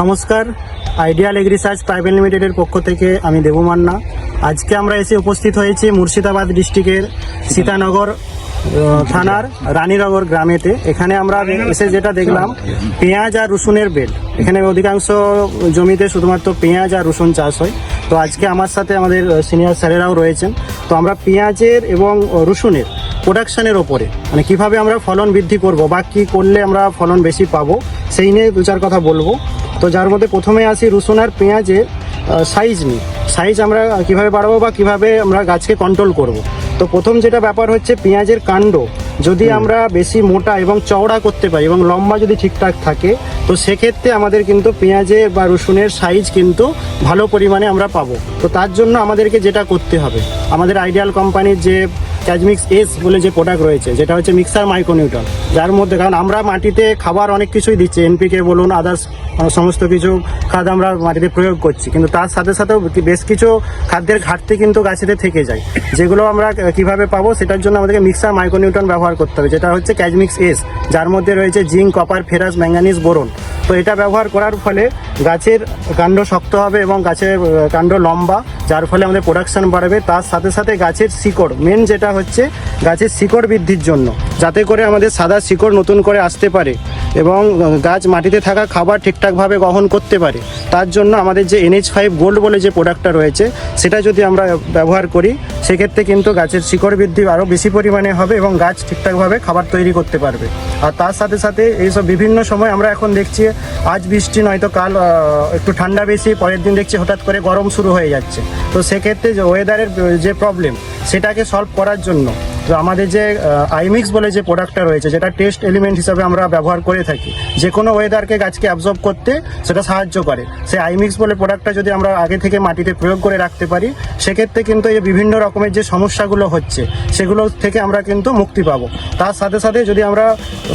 নমস্কার, ideal agri research private লিমিটেডের পক্ষ থেকে আমি দেবু মান্না। আজকে আমরা এসে উপস্থিত হয়েছি মুর্শিদাবাদ ডিস্ট্রিক্টের সীতানগর থানার রানীনগর গ্রামেতে। এখানে আমরা এসে যেটা দেখলাম, পেঁয়াজ আর রসুনের বেড। এখানে অধিকাংশ জমিতে শুধুমাত্র পেঁয়াজ আর রসুন চাষ হয়। তো আজকে আমার সাথে আমাদের সিনিয়র স্যারেরাও রয়েছেন। তো আমরা পেঁয়াজের এবং রসুনের প্রোডাকশানের ওপরে, মানে কীভাবে আমরা ফলন বৃদ্ধি করব বা কী করলে আমরা ফলন বেশি পাবো, সেই নিয়ে দু চার কথা বলবো। তো যার মধ্যে প্রথমে আসি রসুন আর পেঁয়াজের সাইজ নিয়ে। সাইজ আমরা কিভাবে বাড়াবো বা কিভাবে আমরা গাছকে কন্ট্রোল করব। তো প্রথম যেটা ব্যাপার হচ্ছে, পেঁয়াজের কাণ্ড যদি আমরা বেশি মোটা এবং চওড়া করতে পারি এবং লম্বা যদি ঠিকঠাক থাকে, তো সেক্ষেত্রে আমাদের কিন্তু পেঁয়াজের বা রসুনের সাইজ কিন্তু ভালো পরিমাণে আমরা পাবো। তো তার জন্য আমাদেরকে যেটা করতে হবে, আমাদের আইডিয়াল কোম্পানির যে ক্যাজমিক্স এস বলে যে প্রোডাক্ট রয়েছে, যেটা হচ্ছে মিক্সার মাইক্রোনিউট্রন, যার মধ্যে, কারণ আমরা মাটিতে খাবার অনেক কিছুই দিচ্ছি, এনপিকে বলুন, আদার্স সমস্ত কিছু খাদ্য আমরা মাটিতে প্রয়োগ করছি, কিন্তু তার সাথে সাথেও বেশ কিছু খাদ্যের ঘাটতি কিন্তু গাছেতে থেকে যায়, যেগুলো আমরা কিভাবে পাবো সেটার জন্য আমাদেরকে মিক্সার মাইক্রোনিউট্রন ব্যবহার করতে হবে, যেটা হচ্ছে ক্যাজমিক্স এস, যার মধ্যে রয়েছে zinc, copper, ferrous, manganese, boron. তো এটা ব্যবহার করার ফলে গাছের কাণ্ড শক্ত হবে এবং গাছের কাণ্ড লম্বা, যার ফলে আমাদের প্রোডাকশন বাড়বে। তার সাথে সাথে গাছের শিকড়, মেন যেটা হচ্ছে গাছের শিকড় বৃদ্ধির জন্য, যাতে করে আমাদের সাদা শিকড় নতুন করে আসতে পারে এবং গাছ মাটিতে থাকা খাবার ঠিকঠাকভাবে গ্রহণ করতে পারে। তার জন্য আমাদের যে NH5 গোল্ড বলে যে প্রোডাক্টটা রয়েছে, সেটা যদি আমরা ব্যবহার করি, সেক্ষেত্রে কিন্তু গাছের শিকড় বৃদ্ধি আরও বেশি পরিমাণে হবে এবং গাছ ঠিকঠাকভাবে খাবার তৈরি করতে পারবে। আর তার সাথে সাথে এইসব বিভিন্ন সময় আমরা এখন দেখছি, আজ বৃষ্টি নয়তো কাল একটু ঠান্ডা বেশি, পরের দিন দেখছি হঠাৎ করে গরম শুরু হয়ে যাচ্ছে। তো সেক্ষেত্রে যে ওয়েদারের যে প্রবলেম, সেটাকে সলভ করার জন্য তো আমাদের যে আইমিক্স বলে যে প্রোডাক্টটা রয়েছে, যেটা টেস্ট এলিমেন্ট হিসাবে আমরা ব্যবহার করে থাকি, যে কোনো ওয়েদারকে গাছকে অ্যাবজর্ব করতে সেটা সাহায্য করে। সেই আইমিক্স বলে প্রোডাক্টটা যদি আমরা আগে থেকে মাটিতে প্রয়োগ করে রাখতে পারি, সেক্ষেত্রে কিন্তু এই বিভিন্ন রকমের যে সমস্যাগুলো হচ্ছে, সেগুলো থেকে আমরা কিন্তু মুক্তি পাবো। তার সাথে সাথে যদি আমরা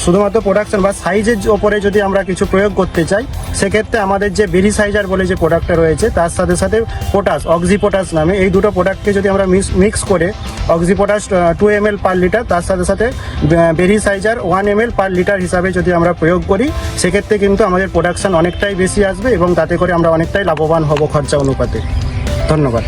শুধুমাত্র প্রোডাকশন বা সাইজের ওপরে যদি আমরা কিছু প্রয়োগ করতে চাই, সেক্ষেত্রে আমাদের যে বেরি সাইজার বলে যে প্রোডাক্টটা রয়েছে, তার সাথে সাথে পটাশ, অক্সি পটাশ নামে, এই দুটো প্রোডাক্টকে যদি আমরা মিক্স করে oxy potash 2 ml per litre, তার সাথে সাথে বেরি সাইজার 1 ml পার লিটার হিসাবে যদি আমরা প্রয়োগ করি, সেক্ষেত্রে কিন্তু আমাদের প্রোডাকশন অনেকটাই বেশি আসবে এবং তাতে করে আমরা অনেকটাই লাভবান হব খরচা অনুপাতে। ধন্যবাদ।